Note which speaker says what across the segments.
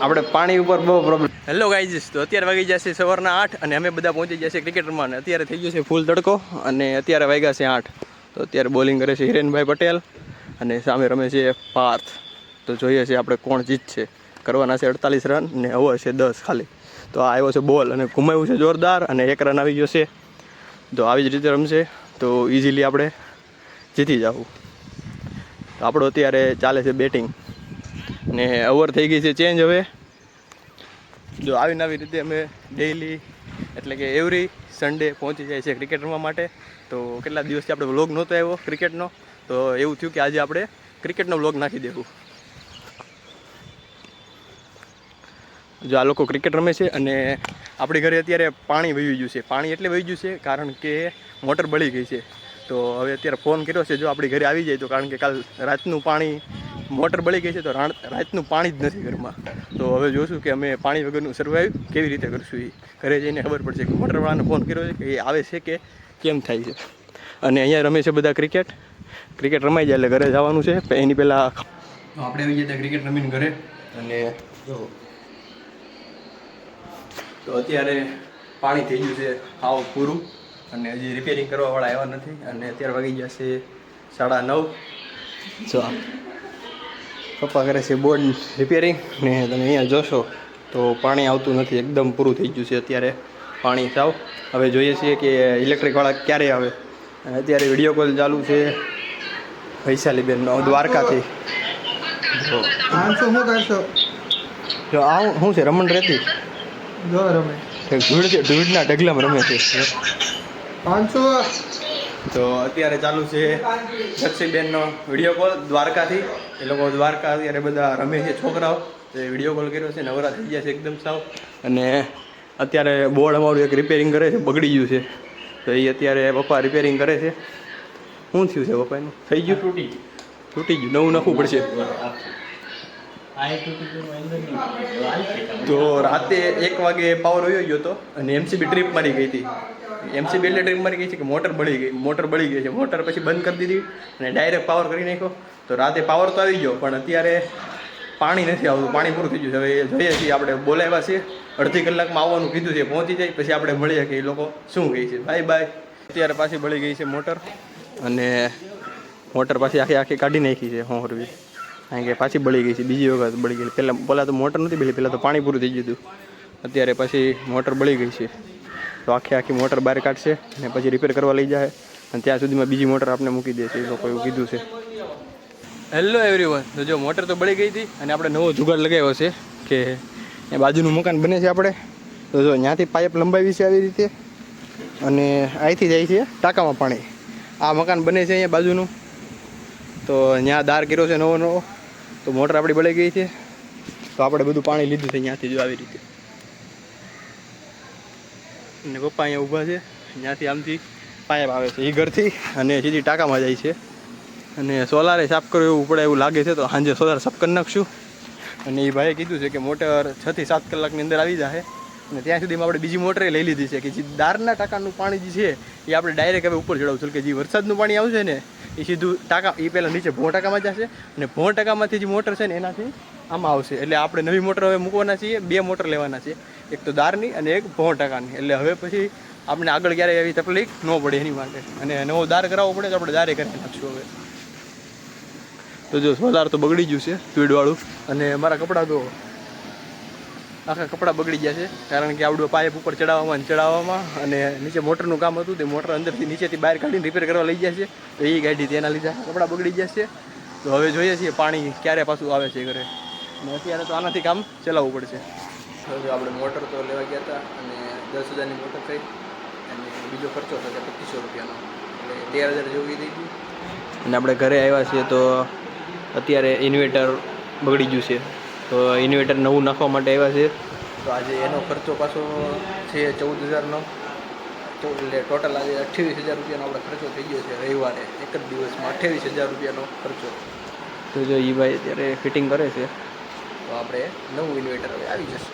Speaker 1: આપણે પાણી ઉપર બહુ પ્રોબ્લેમ. હેલો ગાઈઝ, તો અત્યારે વાગી જશે સવારના 8 અને અમે બધા પહોંચી જશે ક્રિકેટ રમવા. અત્યારે થઈ ગયો છે ફૂલ તડકો અને અત્યારે વાગ્યા છે 8. તો અત્યારે બોલિંગ કરે છે હિરેનભાઈ પટેલ અને સામે રમે છે પાર્થ. તો જોઈએ છે આપણે કોણ જીતશે. કરવાના છે 48 રન ને ઓવર છે 10 ખાલી. તો આ આવ્યો છે બોલ અને ઘુમાવ્યું છે જોરદાર અને 1 રન આવી ગયો છે. તો આવી જ રીતે રમશે તો ઇઝીલી આપણે જીતી જવું. તો આપણો અત્યારે ચાલે છે બેટિંગ ને ઓવર થઈ ગઈ છે ચેન્જ. હવે જો આવીને આવી રીતે અમે ડેઈલી એટલે કે એવરી સન્ડે પહોંચી જાય છે ક્રિકેટ રમવા માટે. તો કેટલા દિવસથી આપણે વ્લોગ નહોતો આવ્યો ક્રિકેટનો, તો એવું થયું કે આજે આપણે ક્રિકેટનો વ્લોગ નાખી દેવું. જો આ લોકો ક્રિકેટ રમે છે અને આપણી ઘરે અત્યારે પાણી વહી ગયું છે. પાણી એટલે વહી ગયું છે કારણ કે મોટર બળી ગઈ છે. તો હવે અત્યારે ફોન કર્યો છે, જો આપણી ઘરે આવી જાય તો, કારણ કે કાલ રાતનું પાણી મોટર બળી ગઈ છે તો રાતનું પાણી જ નથી ઘરમાં. તો હવે જોઈશું કે અમે પાણી વગરનું સર્વાઈવ કેવી રીતે કરશું. એ ઘરે જઈને ખબર પડશે કે મોટરવાળાને ફોન કર્યો છે કે એ આવે છે કે કેમ થાય છે. અને અહીંયા રમે છે બધા ક્રિકેટ. ક્રિકેટ રમાઈ જાય એટલે ઘરે જવાનું છે. એની પહેલાં આપણે આવી જતા ક્રિકેટ રમીને ઘરે. અને જો તો અત્યારે પાણી થઈ ગયું છે હાવ પૂરું અને હજી રિપેરિંગ કરવાવાળા આવ્યા નથી. અને અત્યારે વાગી ગયા છે 9:30. જો પપ્પા કરે છે બોર્ડ રિપેરિંગ ને તમે અહીંયા જોશો તો પાણી આવતું નથી, એકદમ પૂરું થઈ ગયું છે અત્યારે પાણી સાવ. હવે જોઈએ છીએ કે ઇલેક્ટ્રિકવાળા ક્યારે આવે. અને અત્યારે વિડીયો કોલ ચાલુ છે વૈશાલીબેનનો દ્વારકાથી. જો આ શું છે રમણ રહેતી
Speaker 2: જો રમે
Speaker 1: ધૂળના ઢગલામાં રમે છે.
Speaker 2: 500.
Speaker 1: તો અત્યારે ચાલુ છે દક્ષીબેનનો વિડીયો કોલ દ્વારકાથી. એ લોકો દ્વારકા અત્યારે બધા રમે છે છોકરાઓ. તો એ વિડીયો કોલ કર્યો છે, નવરા થઈ ગયા છે એકદમ સાવ. અને અત્યારે બોર્ડ અમારું એક રિપેરિંગ કરે છે, બગડી ગયું છે. તો એ અત્યારે પપ્પા રિપેરિંગ કરે છે. શું થયું છે પપ્પાનું? થઈ ગયું? તૂટી ગયું, નવું નાખવું પડશે. તો રાતે 1 વાગે પાવર વયો ગયો હતો અને એમસીબી ટ્રીપ મારી ગઈ હતી. એમસીબી એટલે ટ્રીપ મારી ગઈ છે કે મોટર બળી ગઈ છે. મોટર પછી બંધ કરી દીધી અને ડાયરેક્ટ પાવર કરી નાખ્યો. તો રાતે પાવર તો આવી ગયો પણ અત્યારે પાણી નથી આવતું, પાણી પૂરું થઈ ગયું છે. હવે જોઈએ છીએ, આપણે બોલાવ્યા છે, અડધી કલાકમાં આવવાનું કીધું છે, પહોંચી જાય પછી આપણે મળીએ કે એ લોકો શું કહે છે. Bye bye. અત્યારે પાછી બળી ગઈ છે મોટર અને મોટર પાછી આખી કાઢી નાખી છે હોરવી. કારણ કે પાછી બળી ગઈ છે, બીજી વખત બળી ગઈ. પહેલાં તો મોટર નથી બળી, પહેલાં તો પાણી પૂરું થઈ ગયું હતું. અત્યારે પછી મોટર બળી ગઈ છે તો આખી મોટર બહાર કાઢશે અને પછી રિપેર કરવા લઈ જાય અને ત્યાં સુધીમાં બીજી મોટર આપણે મૂકી દે છે, એ લોકો એવું કીધું છે. Hello everyone. તો જો મોટર તો બળી ગઈ હતી અને આપણે નવો જુગાડ લગાવ્યો છે કે એ બાજુનું મકાન બને છે આપણે. તો જો ત્યાંથી પાઇપ લંબાવી છે આવી રીતે અને અહીંથી જાય છે ટાંકામાં પાણી. આ મકાન બને છે અહીંયા બાજુનું. તો ત્યાં દાર કર્યો છે નવો. તો મોટર આપણી બળી ગઈ છે તો આપણે બધું પાણી લીધું છે ત્યાંથી, જો આવી રીતે. અને પપ્પા અહીંયા ઊભા છે, ત્યાંથી આમથી પાઇપ આવે છે એ ઘરથી અને સીધી ટાંકામાં જાય છે. અને સોલારે સાફ કરવું એવું પડે એવું લાગે છે, તો સાંજે સોલાર સાફ કરી નાખશું. અને એ ભાઈએ કીધું છે કે મોટર 6 થી 7 કલાકની અંદર આવી જાય. અને ત્યાં સુધીમાં આપણે બીજી મોટરે લઈ લીધી છે કે જે દારના ટાંકાનું પાણી જે છે એ આપણે ડાયરેક્ટ હવે ઉપર ચડાવશું. કે જે વરસાદનું પાણી આવશે ને એ સીધું ટાંકા એ પહેલાં નીચે ભોં ટાંકામાં જશે અને ભોં ટાંકામાંથી જે મોટર છે ને એનાથી આમાં આવશે. એટલે આપણે નવી મોટર હવે મૂકવાના છીએ, 2 મોટર લેવાના છે, એક તો દારની અને એક ભોં ટાંકાની. એટલે હવે પછી આપણે આગળ ક્યારેય એવી તકલીફ ન પડે એની માટે. અને નવો દાર કરાવવો પડે તો આપણે દારે કરી નાખશું હવે. તો જો સોલાર તો બગડી ગયું છે સ્પીડવાળું અને મારા કપડાં તો આખા કપડાં બગડી ગયા છે કારણ કે આવડું પાઇપ ઉપર ચડાવવામાં અને નીચે મોટરનું કામ હતું. તે મોટર અંદરથી નીચેથી બહાર કાઢીને રિપેર કરવા લઈ ગયા છે. તો એ ગાડી તેના લીધે કપડાં બગડી ગયા છે. તો હવે જોઈએ છીએ પાણી ક્યારે પાછું આવે છે ઘરે. અને અત્યારે તો આનાથી કામ ચલાવવું પડશે. તો આપણે મોટર તો લેવા ગયા હતા અને 10,000ની મોટર થઈ અને બીજો ખર્ચો થશે 2500 રૂપિયાનો, એટલે 13,000 જેવું થઈ ગયું. અને આપણે ઘરે આવ્યા છીએ તો અત્યારે ઇન્વર્ટર બગડી ગયું છે. તો ઇન્વર્ટર નવું નાખવા માટે આવ્યા છે. તો આજે એનો ખર્ચો પાછો છે 14,000નો. એટલે ટોટલ આજે 28,000 રૂપિયાનો આપણે ખર્ચો થઈ ગયો છે રવિવારે. એક જ દિવસમાં 28,000 રૂપિયાનો ખર્ચો. તો જો એ ભાઈ અત્યારે ફિટિંગ કરે છે તો આપણે નવું ઇન્વર્ટર હવે આવી જશે.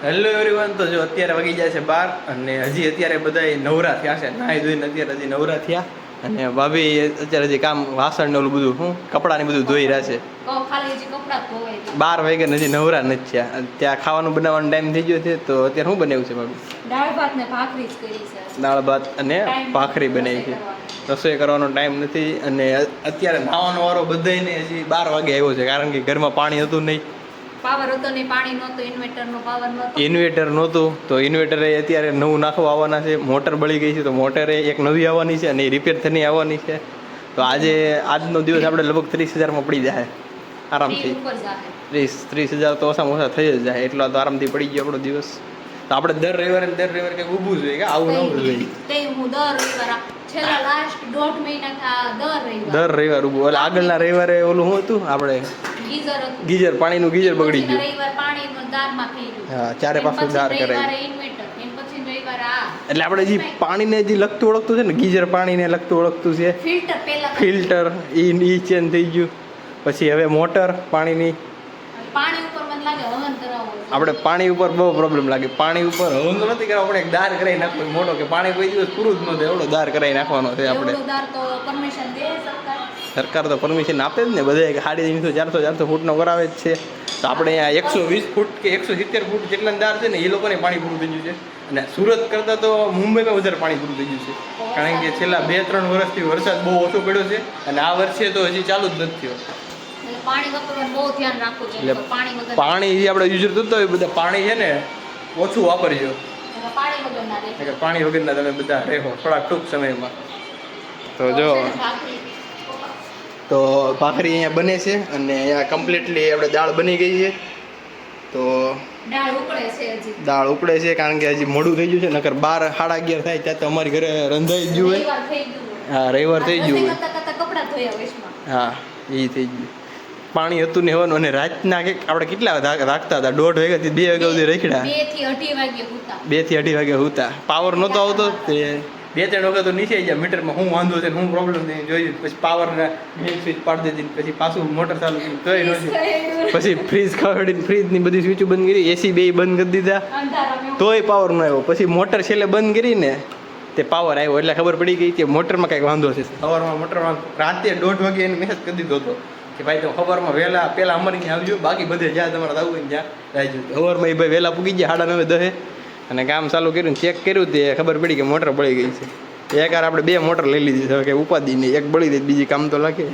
Speaker 1: Hello everyone. તો જો અત્યારે વાગી જાય છે 12 અને હજી અત્યારે બધા નવરા થયા છે, નાહી ધોઈને અત્યારે હજી નવરા થયા. અને ભાભી અત્યારે હજી કામ વાસણ ને ઓલું બધું કપડાં ને બધું ધોઈ રહ્યા છે.
Speaker 3: કપડાં ધોવાઈ ગયા.
Speaker 1: 12 વાગે નથી નવરા નથી થયા. ત્યાં ખાવાનું બનાવવાનો ટાઈમ થઈ ગયો છે. તો અત્યારે શું બનાવ્યું છે ભાભી?
Speaker 3: દાળ ભાત ને ભાખરી જ કરી છે.
Speaker 1: દાળ ભાત અને
Speaker 3: Time
Speaker 1: ભાખરી બનાવી છે.
Speaker 3: રસોઈ
Speaker 1: રસોઈ કરવાનો ટાઈમ નથી. અને અત્યારે નાવાનો વારો બધાને હજી 12 વાગે આવ્યો છે, કારણ કે ઘરમાં પાણી હતું નહીં,
Speaker 3: પાવર હતો ને પાણી નહોતું, ઇન્વર્ટર નો પાવર નહોતો.
Speaker 1: ઇન્વેટર નહોતું. તો ઇન્વેટરે અત્યારે નવું નાખવા આવવાના છે. મોટર બળી ગઈ છે, તો મોટરે એક નવી આવવાની છે અને એ રિપેર થઈને આવવાની છે. તો આજનો દિવસ આપણે લગભગ 30,000માં પડી જાય આરામથી.
Speaker 3: ઉપર જાહે.
Speaker 1: 30,000 તો ઓછામાં ઓછા થઈ જ જાય. એટલા તો આરામથી પડી ગયો આપણો દિવસ. તો આપણે દર રવિવારે કંઈક ઊભું જોઈએ કે આવું ન ઊભું જોઈએ.
Speaker 3: તે હું દર રવિવાર છેલ્લા લાસ્ટ 1.5 મહિના દર રવિવાર
Speaker 1: દર રવિવાર ઊભું. એટલે આગળના રવિવારે ઓલું શું હતું આપણે
Speaker 3: ગીઝર હતું.
Speaker 1: ગીઝર, પાણીનું ગીઝર બગડી
Speaker 3: પછીના
Speaker 1: ગયું.
Speaker 3: રવિવાર પાણીનું દારમાં થઈ ગયું.
Speaker 1: હા, ચારે પાછું દાર કરાય.
Speaker 3: રવિવારે ઇન્વર્ટર, એમ પછી રવિવારે આ
Speaker 1: એટલે આપણે જે પાણીને જે લગતું ઓળખતું છે ને, ગીઝર પાણીને લગતું ઓળખતું છે,
Speaker 3: ફિલ્ટર પહેલા
Speaker 1: ફિલ્ટર ઈ ચેન્જ થઈ ગયું. પછી હવે મોટર પાણીની.
Speaker 3: પાણી ઉપર મને લાગે હવન કરાવવો છે.
Speaker 1: આપણે પાણી ઉપર બહુ પ્રોબ્લેમ લાગે. પાણી ઉપર હવન તો નથી કરાવવો, આપણે એક દાર કરાવી નાખવો મોટો, કે પાણી કોઈ દિવસ પૂરું જ ન થાય એવડો દાર કરાવી નાખવાનો છે આપણે.
Speaker 3: એવડો દાર તો પરમિશન દે સરકાર.
Speaker 1: સરકાર તો પરમિશન આપે જ ને, બધે 350 400 ફૂટનો કરાવે જ છે. તો આપણે અહીંયા 120 ફૂટ કે 170 ફૂટ જેટલા દાર છે ને, એ લોકોને પાણી પૂરું થઈ ગયું છે. અને સુરત કરતાં તો મુંબઈમાં વધારે પાણી પૂરું થઈ ગયું છે, કારણ કે છેલ્લા 2-3 વર્ષથી વરસાદ બહુ ઓછો પડ્યો છે. અને આ વર્ષે તો હજી ચાલુ જ નથી થયો.
Speaker 3: એટલે પાણી વાપરવાનું બહુ ધ્યાન રાખવું જોઈએ.
Speaker 1: એટલે
Speaker 3: પાણી વગર
Speaker 1: પાણી જે આપણે યુઝર થતા હોય, બધા પાણી છે ને ઓછું વાપરજો.
Speaker 3: પાણી વગર ના રહે.
Speaker 1: કારણ કે પાણી વગરના તમે બધા રહેવો થોડા ટૂંક સમયમાં. તો જો તો ભાખરી અહીંયા બને છે અને અહીંયા કમ્પ્લીટલી આપણે દાળ બની ગઈ છે. તો
Speaker 3: દાળ ઉકળે છે હજી.
Speaker 1: દાળ ઉકળે છે, કારણ કે હજી મોડું થઈ ગયું છે. નકર 12 સાડા 11 થાય ત્યાં તો અમારી ઘરે રંધાઈ જ ગયું હોય.
Speaker 3: રવિવાર થઈ ગયું.
Speaker 1: હા, રવિવાર થઈ ગયું હોય.
Speaker 3: કરતા કરતા કપડાં ધોયા વચમાં.
Speaker 1: હા, એ થઈ ગયું. પાણી હતું ને હવાનું. અને રાતના આપણે કેટલા રાખતા હતા? 1:30 વાગ્યાથી 2 વાગ્યા સુધી રખડ્યા.
Speaker 3: 2 થી 2:30 વાગે હુતા.
Speaker 1: 2 થી 2:30 વાગે હુતા. પાવર નહોતો આવતો તે 2-3 વખત તો નીચે ગયા મીટરમાં શું વાંધો છે, શું પ્રોબ્લેમ છે જોઈ. પછી પાવરના મેઇન સ્વિચ પાડી દીધી, પછી પાછું મોટર ચાલુ કરી તોય ન થયું. પછી ફ્રીજ ખવડાવીને ફ્રીજની બધી સ્વિચો બંધ કરી, એસી બે બંધ કરી દીધા,
Speaker 3: અંધારામાં
Speaker 1: તોય પાવર ન આવ્યો. પછી મોટર છેલ્લે બંધ કરીને તે પાવર આવ્યો. એટલે ખબર પડી ગઈ કે મોટરમાં કંઈક વાંધો છે. સવારમાં મોટરમાં રાતે 1:30 વાગે એને મેસેજ કરી દીધો હતો કે ભાઈ તમે સવારમાં વહેલા પહેલાં અમારી ત્યાં આવજો, બાકી બધે જ્યાં તમારે આવવું હોય ત્યાં આવજો. સવારમાં એ ભાઈ વહેલા પૂગી ગયા 9:30 અને કામ ચાલુ કર્યું, ચેક કર્યું, તે ખબર પડી કે મોટર બળી ગઈ છે. એક વાર આપણે 2 મોટર લઈ લીધી છે, કે ઉપાધિ નહીં, એક બળી દે બીજી કામ તો લાગે.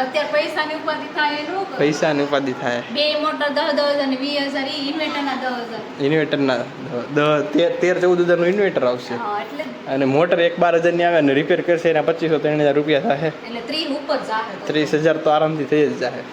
Speaker 3: અત્યારે પૈસાની ઉપાધિ થાય એનું શું કરું?
Speaker 1: પૈસાની ઉપાધિ થાય.
Speaker 3: 2 મોટર 10,000 અને 20,000 ઈ ઇન્વર્ટરના 10,000.
Speaker 1: ઇન્વેટરના 13-14 હજારનું ઇન્વેટર આવશે.
Speaker 3: હા, એટલે
Speaker 1: અને મોટર 12,000 ની આવે અને રિપેર કરશે એના 2500-3,000 રૂપિયા થાય.
Speaker 3: એટલે 30 ઉપર જાહે.
Speaker 1: 30,000 તો આરામથી થઈ જ જાય.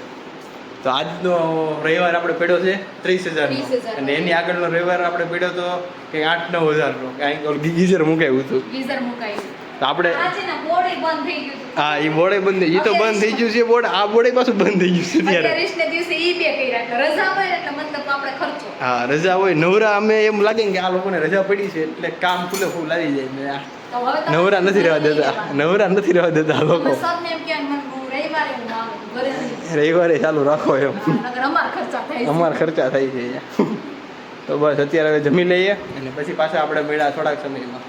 Speaker 1: તો આજનો રવિવાર આપણે પડ્યો છે 30,000
Speaker 3: 30,000.
Speaker 1: અને એની આગળનો રવિવાર આપણે પડ્યો તો કે 8-9 હજારનો, કારણ કે ગીઝર મુકાયું હતું.
Speaker 3: ગીઝર મુકાયું.
Speaker 1: તો આપણે
Speaker 3: આ છે ને બોર્ડ બંધ થઈ ગયું હતું.
Speaker 1: હા, એ બોર્ડે બંધ, એ તો બંધ થઈ ગયું છે બોર્ડ. આ બોર્ડે પાછું બંધ થઈ ગયું છે ત્યારે.
Speaker 3: 28 દિવસે ઈ 2 કર્યા. એટલે રજા હોય એટલે મતલબ આપણે ખર્ચો.
Speaker 1: હા, રજા હોય નવરા, અમે એમ લાગે ને કે આ લોકોને રજા પડી છે એટલે કામ ફૂલે ફૂલ આવી જાય ને આ
Speaker 3: તો હવે તો
Speaker 1: નવરા નથી રહેવા દેતા. નવરા નથી રહેવા દેતા આ લોકો.
Speaker 3: સબને એમ કે મને હું રવિવારે હું આવું ઘરે નહીં.
Speaker 1: રવિવારે ચાલુ રાખો એમ.
Speaker 3: નકર અમાર ખર્ચા થાય છે.
Speaker 1: અમારા ખર્ચા થાય છે અહીંયા. તો બસ અત્યારે હવે જમી લઈએ અને પછી પાછા આપણે મળ્યા થોડાક સમયમાં.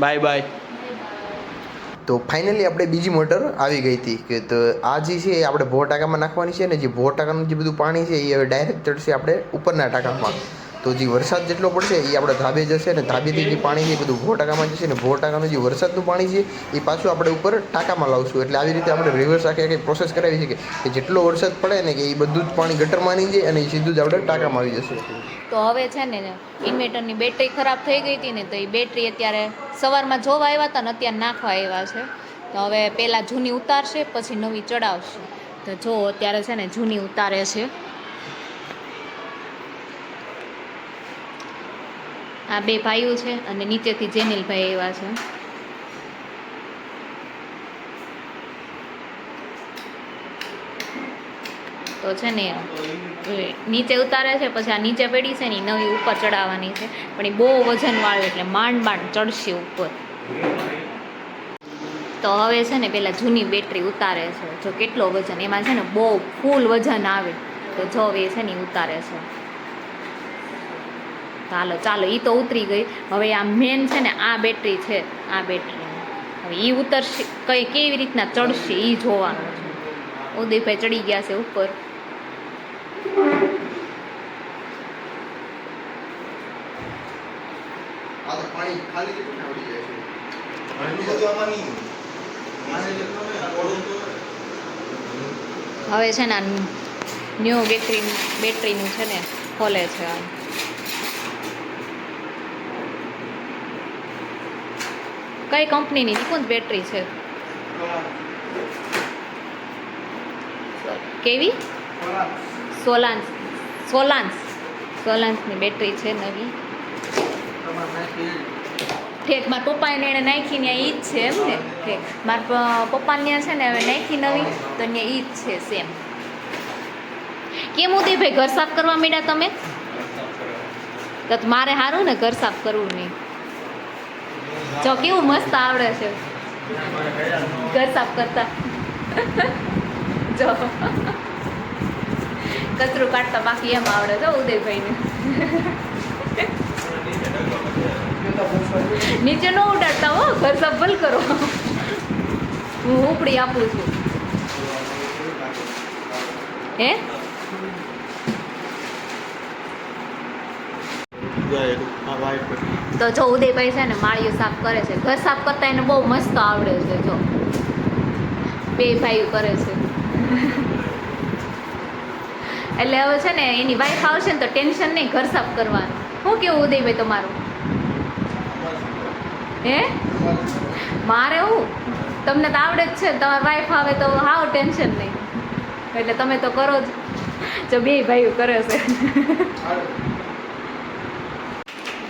Speaker 1: Bye bye. તો ફાઇનલી આપણે બીજી મોટર આવી ગઈ હતી કે તો આ જે છે એ આપણે ભોર ટાંકામાં નાખવાની છે ને જે ભોર ટાંકાનું જે બધું પાણી છે એ હવે ડાયરેક્ટ ચડશે આપણે ઉપરના ટાંકામાં. તો જે વરસાદ જેટલો પડશે એ આપણે ધાબે જશે અને ધાબેથી જે પાણી છે એ બધું ભોર ટાંકામાં જશે ને ભોર ટાંકાનું જે વરસાદનું પાણી છે એ પાછું આપણે ઉપર ટાંકામાં લાવશું. એટલે આવી રીતે આપણે રિવર્સ આખી પ્રોસેસ કરાવી છે કે જેટલો વરસાદ પડે ને કે એ બધું જ પાણી ગટરમાં નહીં જાય અને એ સીધું જ આપણે ટાંકામાં આવી જશે.
Speaker 3: તો હવે છે ને ઇન્વર્ટરની બેટરી ખરાબ થઈ ગઈ હતી ને, તો એ બેટરી અત્યારે સવારમાં જોવા આવ્યા હતા ને અત્યારે નાખવા આવ્યા છે. તો હવે પહેલાં જૂની ઉતારશે પછી નવી ચડાવશે. તો જો અત્યારે છે ને જૂની ઉતારે છે. આ 2 ભાઈઓ છે અને નીચેથી જેનિલભાઈ આવ્યા છે. તો છે ને નીચે ઉતારે છે, પછી આ નીચે પડી છે ને એ નવી ઉપર ચડાવવાની છે, પણ એ બહુ વજનવાળું એટલે માંડ ચડશે ઉપર. તો હવે છે ને પહેલાં જૂની બેટરી ઉતારે છે. જો કેટલો વજન એમાં છે ને બહુ ફૂલ વજન આવે. તો જો હવે છે ને ઉતારે છે. ચાલો એ તો ઉતરી ગઈ. હવે આ મેન છે ને આ બેટરી છે, આ બેટરી હવે એ ઉતરશે કેવી રીતના ચડશે એ જોવાનું છે. ઉદયભાઈ ચડી ગયા છે ઉપર
Speaker 2: પાણી ખાલી કેટલું આવડી જાય છે
Speaker 3: હવે છે ને ન્યૂ બેટરીનું છે ને ખોલે છે આ. કઈ કંપનીની નિકુંજ બેટરી છે? કેવી? સોલાન્સની બેટરી છે નવી. ઠેક મારા પપ્પાને એણે નાખીને એ જ છે એમ ને? ઠેક મારા પપ્પાને ત્યાં છે ને હવે નાખી નવી તો ત્યાં એ જ છે સેમ. કેમ ઉદયભાઈ ઘર સાફ કરવા માંડ્યા તમે? તો મારે સારું ને ઘર સાફ કરવું નહીં. જો કેવું મસ્ત આવડે છે ઘર સાફ કરતા. જો કચરું કાઢતા બાકી એમ આવડે છે ઉદયભાઈને. નીચે ન ઉડાડતા હો, ઘર સાફ ભલ કરો. હું ઉપડી આપું છું. હે તો જો ઉદયભાઈ છે ને માળીઓ સાફ કરે છે. ઘર સાફ કરતા એને બહુ મસ્ત આવડે છે. જો બે ભાઈઓ કરે છે. એટલે હવે છે ને એની વાઈફ આવશે ને તો ટેન્શન નહીં ઘર સાફ કરવાનું. શું કેવું ઉદયભાઈ તમારું? હે મારે હું તમને તો આવડે જ છે ને, તમારી વાઈફ આવે તો હાવ ટેન્શન નહીં. એટલે તમે તો કરો જ. જો બે ભાઈઓ કરે છે.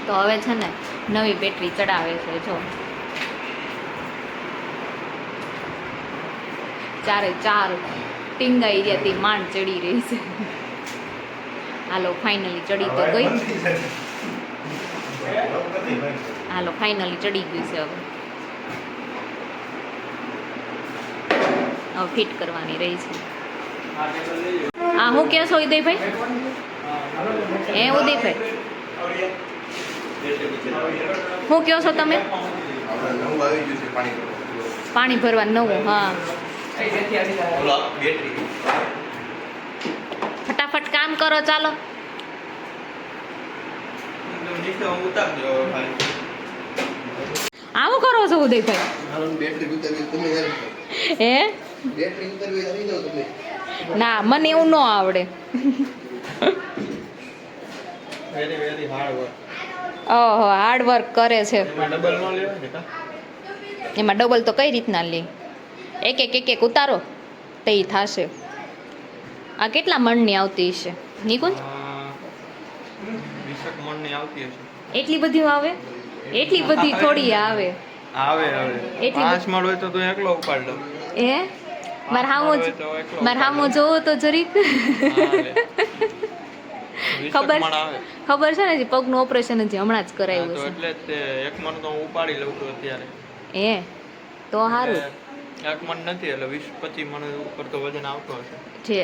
Speaker 3: તો હવે છે ને નવી બેટરી ચડાવે છે. જો ચારે ચાર ટીંગાઈ રહ્યા માંડ ચડી રહી છે. હાલો ફાઇનલી ચડી તો ગઈ. હાલો ફાઇનલી ચડી ગઈ છે. હવે ફિટ કરવાની રહી છે. હા હું કહો છો ઉદયભાઈ? હે ઉદયભાઈ શું કહો છો તમે? પાણી ભરવા નવું. હા ફટાફટ કામ કરો ચાલો. આવું કરો છો ઉદયભાઈ? હે ના મને એવું ન આવડે. ઓહો હાર્ડ વર્ક કરે છે. એમાં ડબલ તો કઈ રીતના લે? એક એક ઉતારો તો એ થશે. આ કેટલા મણની આવતી હશે નિકુંજ? એટલી બધી આવે? એટલી બધી થોડી આવે.
Speaker 1: પાંચ માળ હોય તો એકલો ઉપાડ લો.
Speaker 3: એ મારે હામો જોવો તો જરીક. ખબર છે ને પગનું ઓપરેશન હજી હમણાં જ કરાવ્યું છે.
Speaker 1: એટલે એક મણ તો ઉપાડી લઉં છું અત્યારે.
Speaker 3: એ તો સારું
Speaker 1: એક મણ નથી એટલે 20-25 મણ ઉપર તો વજન આવતો હશે.
Speaker 3: છે